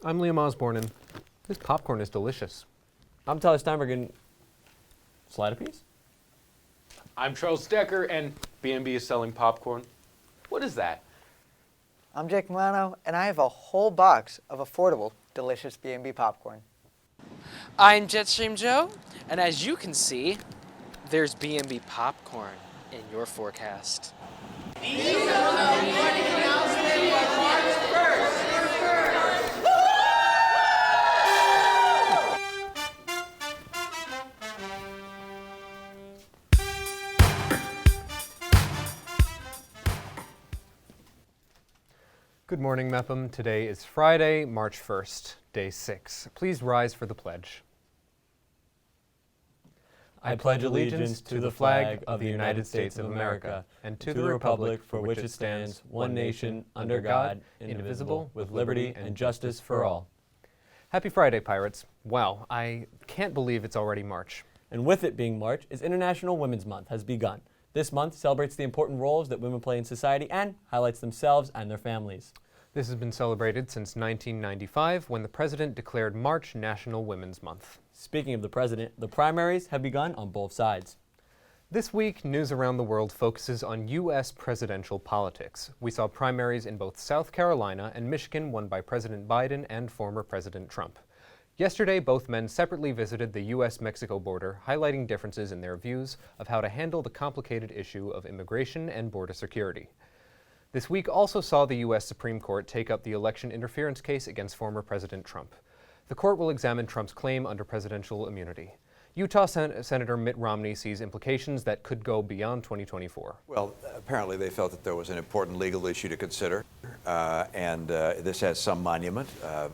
I'm Liam Osborne, and this popcorn is delicious. I'm Tyler Steinberg, and slide a piece? I'm Charles Decker, and BMB is selling popcorn. What is that? I'm Jake Manno, and I have a whole box of affordable, delicious BMB popcorn. I'm Jetstream Joe, and as you can see, there's BMB popcorn in your forecast. Good morning, Mepham. Today is Friday, March 1st, day 6. Please rise for the pledge. I pledge allegiance to the flag of the United States of America and to the republic for which it stands, one nation, under God, indivisible, with liberty and justice for all. Happy Friday, Pirates. Wow, I can't believe it's already March. And with it being March, is International Women's Month has begun. This month celebrates the important roles that women play in society and highlights themselves and their families. This has been celebrated since 1995, when the President declared March National Women's Month. Speaking of the President, the primaries have begun on both sides. This week, news around the world focuses on U.S. presidential politics. We saw primaries in both South Carolina and Michigan won by President Biden and former President Trump. Yesterday, both men separately visited the U.S.-Mexico border, highlighting differences in their views of how to handle the complicated issue of immigration and border security. This week also saw the U.S. Supreme Court take up the election interference case against former President Trump. The court will examine Trump's claim under presidential immunity. Utah Senator Mitt Romney sees implications that could go beyond 2024. Well, apparently they felt that there was an important legal issue to consider, and this has some monument,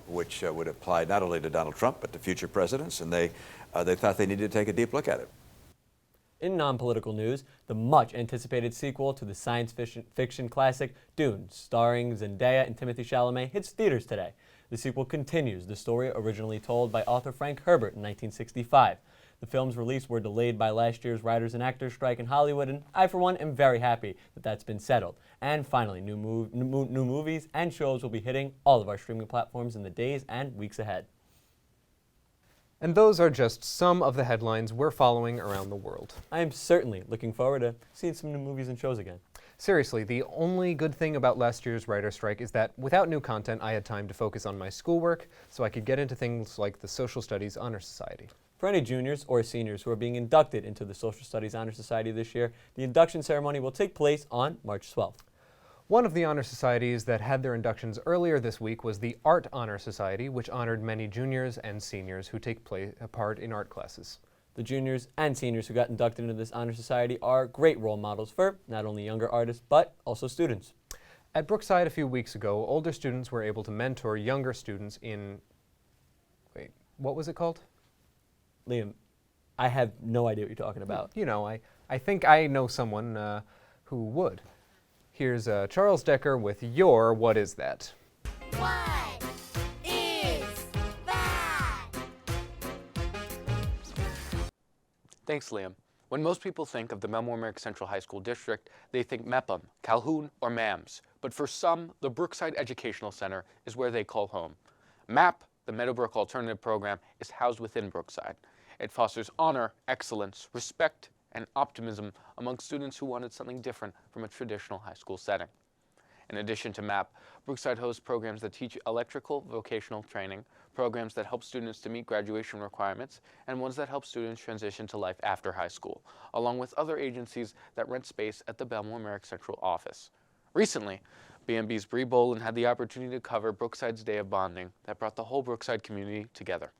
which would apply not only to Donald Trump, but to future presidents, and they thought they needed to take a deep look at it. In non-political news, the much-anticipated sequel to the science fiction classic Dune, starring Zendaya and Timothée Chalamet, hits theaters today. The sequel continues the story originally told by author Frank Herbert in 1965. The film's release were delayed by last year's writers and actors strike in Hollywood, and I, for one, am very happy that that's been settled. And finally, new movies and shows will be hitting all of our streaming platforms in the days and weeks ahead. And those are just some of the headlines we're following around the world. I am certainly looking forward to seeing some new movies and shows again. Seriously, the only good thing about last year's writer's strike is that without new content, I had time to focus on my schoolwork so I could get into things like the Social Studies Honor Society. For any juniors or seniors who are being inducted into the Social Studies Honor Society this year, the induction ceremony will take place on March 12th. One of the honor societies that had their inductions earlier this week was the Art Honor Society, which honored many juniors and seniors who take part in art classes. The juniors and seniors who got inducted into this honor society are great role models for not only younger artists, but also students. At Brookside a few weeks ago, older students were able to mentor younger students in... Wait, what was it called? Liam, I have no idea what you're talking about. You know, I think I know someone who would. Here's Charles Decker with your What Is That? What is that? Thanks, Liam. When most people think of the Bellmore-Merrick Central High School District, they think Mepham, Calhoun, or MAMS. But for some, the Brookside Educational Center is where they call home. MAP, the Meadowbrook Alternative Program, is housed within Brookside. It fosters honor, excellence, respect, and optimism among students who wanted something different from a traditional high school setting. In addition to MAP, Brookside hosts programs that teach electrical vocational training, programs that help students to meet graduation requirements, and ones that help students transition to life after high school, along with other agencies that rent space at the Bellmore-Merrick Central office. Recently, BMB's Bri Boland had the opportunity to cover Brookside's Day of Bonding that brought the whole Brookside community together.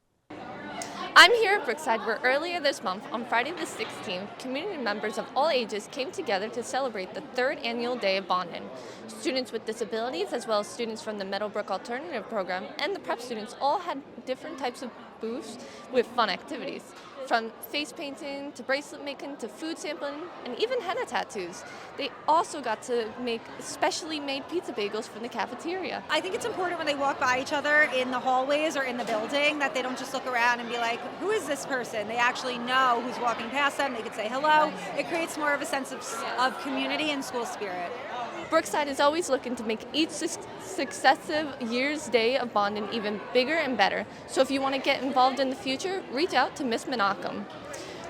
I'm here at Brookside, where earlier this month, on Friday the 16th, community members of all ages came together to celebrate the 3rd annual Day of Bonding. Students with disabilities, as well as students from the Meadowbrook Alternative Program, and the prep students all had different types of booths with fun activities. From face painting, to bracelet making, to food sampling, and even henna tattoos. They also got to make specially made pizza bagels from the cafeteria. I think it's important when they walk by each other in the hallways or in the building that they don't just look around and be like, who is this person? They actually know who's walking past them. They could say hello. It creates more of a sense of community and school spirit. Brookside is always looking to make each successive year's day of bonding even bigger and better. So if you want to get involved in the future, reach out to Miss Menachem.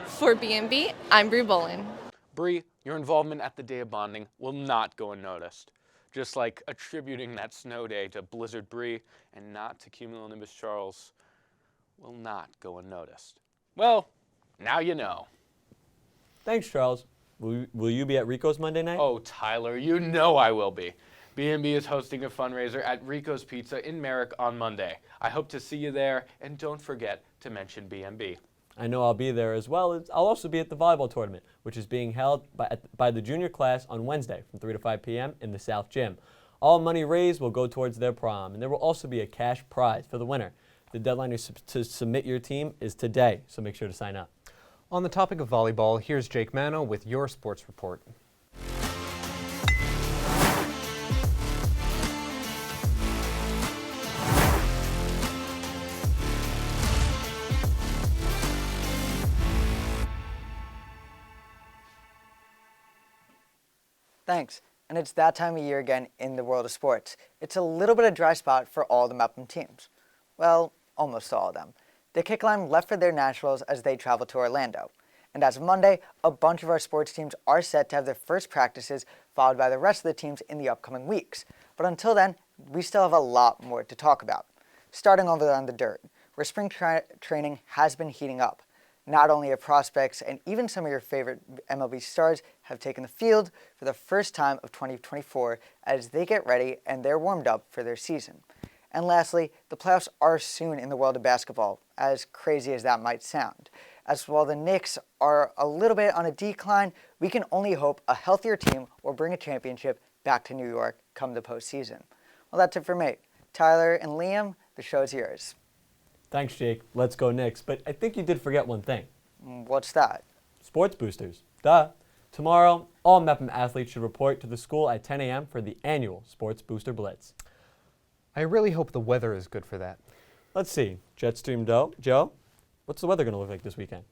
For BMB, I'm Bri Boland. Bri, your involvement at the Day of Bonding will not go unnoticed. Just like attributing that snow day to Blizzard Bri and not to Cumulonimbus Charles will not go unnoticed. Well, now you know. Thanks, Charles. Will you be at Riko's Monday night? Oh, Tyler, you know I will be. BMB is hosting a fundraiser at Riko's Pizza in Merrick on Monday. I hope to see you there, and don't forget to mention BMB. I know I'll be there as well. I'll also be at the Volleyball Tournament, which is being held by the junior class on Wednesday from 3 to 5 p.m. in the South Gym. All money raised will go towards their prom, and there will also be a cash prize for the winner. The deadline to submit your team is today, so make sure to sign up. On the topic of volleyball, here's Jake Manno with your sports report. Thanks. And it's that time of year again in the world of sports. It's a little bit of dry spot for all the Mepham teams. Well, almost all of them. The Kick Line left for their nationals as they travel to Orlando. And as of Monday, a bunch of our sports teams are set to have their first practices, followed by the rest of the teams in the upcoming weeks. But until then, we still have a lot more to talk about. Starting over on the dirt, where spring training has been heating up. Not only have prospects and even some of your favorite MLB stars have taken the field for the first time of 2024 as they get ready and they're warmed up for their season. And lastly, the playoffs are soon in the world of basketball, as crazy as that might sound. As while the Knicks are a little bit on a decline, we can only hope a healthier team will bring a championship back to New York come the postseason. Well, that's it for me. Tyler and Liam, the show's yours. Thanks, Jake. Let's go Knicks. But I think you did forget one thing. What's that? Sports boosters. Duh. Tomorrow, all Mepham athletes should report to the school at 10 a.m. for the annual Sports Booster Blitz. I really hope the weather is good for that. Let's see. Jetstream Joe, what's the weather going to look like this weekend?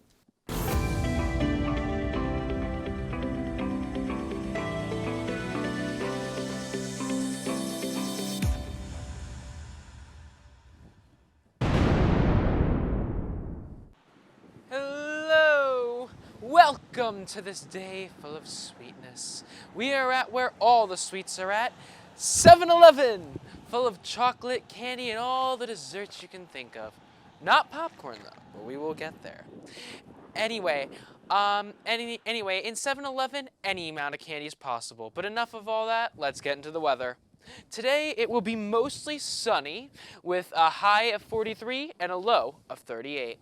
Hello! Welcome to this day full of sweetness. We are at where all the sweets are at, 7-Eleven, full of chocolate, candy, and all the desserts you can think of. Not popcorn though, but we will get there. Anyway, in 7-Eleven, any amount of candy is possible. But enough of all that, let's get into the weather. Today, it will be mostly sunny with a high of 43 and a low of 38.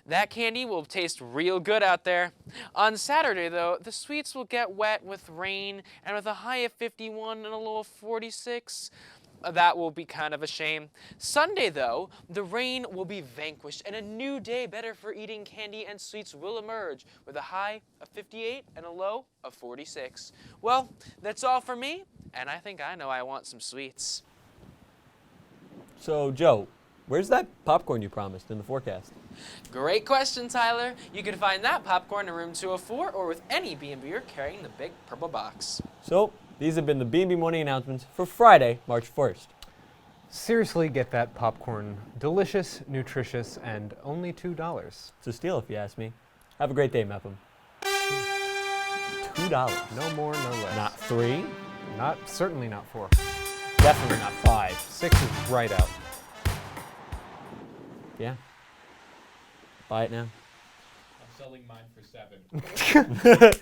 That candy will taste real good out there. On Saturday, though, the sweets will get wet with rain and with a high of 51 and a low of 46. That will be kind of a shame. Sunday, though, the rain will be vanquished and a new day better for eating candy and sweets will emerge with a high of 58 and a low of 46. Well, that's all for me, and I think I know I want some sweets. So, Joe, where's that popcorn you promised in the forecast? Great question, Tyler. You can find that popcorn in room 204 or with any B&B'er carrying the big purple box. So, these have been the B&B morning announcements for Friday, March 1st. Seriously, get that popcorn. Delicious, nutritious, and only $2. It's a steal if you ask me. Have a great day, Mepham. $2. No more, no less. Not 3. Certainly not 4. Definitely not 5. 6 is right out. Yeah. Buy it now. I'm selling mine for $7.